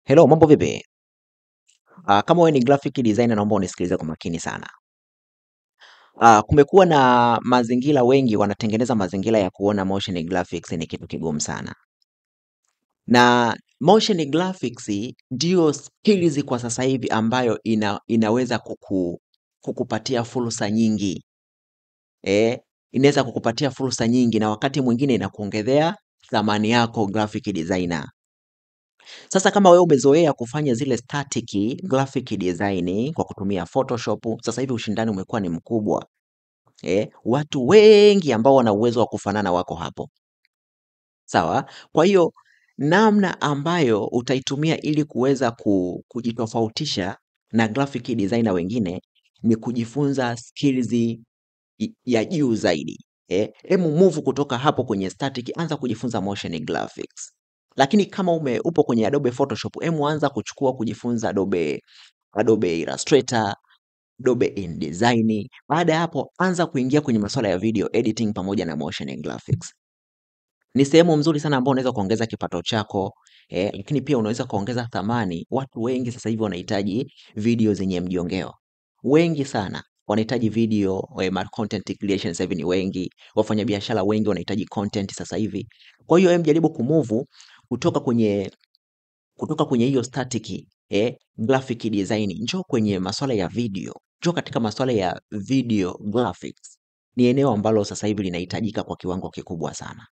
Hello, mambo vipi? Kama wewe ni graphic designer naomba unisikilize kwa makini sana. Kumekuwa na mazingira wengi wanatengeneza mazingira ya kuona motion graphics ni kitu kigumu sana. Na motion graphics ndio skills kwa sasa hivi ambayo inaweza kukupatia fursa nyingi. Inaweza kukupatia fursa nyingi na wakati mwingine inakuongezea thamani yako graphic designer. Sasa kama wewe umezoea kufanya zile static graphic design kwa kutumia Photoshop, sasa hivi ushindani umekuwa ni mkubwa. Watu wengi ambao wana uwezo wa kufanana wako hapo. Sawa? Kwa hiyo namna ambayo utaitumia ili kuweza kujitofautisha na graphic designer wengine ni kujifunza skills ya juu zaidi. Hemu move kutoka hapo kwenye static, anza kujifunza motion graphics. Lakini kama upo kwenye Adobe Photoshop, hemu anza kujifunza Adobe Illustrator, Adobe InDesign. Baada ya hapo, anza kuingia kwenye masuala ya video editing pamoja na motion graphics. Ni sehemu mzuri sana ambao unaweza kuongeza kipato chako, lakini pia unaweza kuongeza thamani. Watu wengi sasa hivi wanahitaji video zenye mjongeo. Wengi sana wanahitaji video, content creation sasa hivi ni wengi, wafanyabiashara wengi wanahitaji content sasa hivi. Kwa hiyo jaribu kumove kutoka kwenye hiyo static graphic design, njoo kwenye masuala ya video, njoo katika masuala ya video graphics. Ni eneo ambalo sasa hivi linahitajika kwa kiwango kikubwa sana.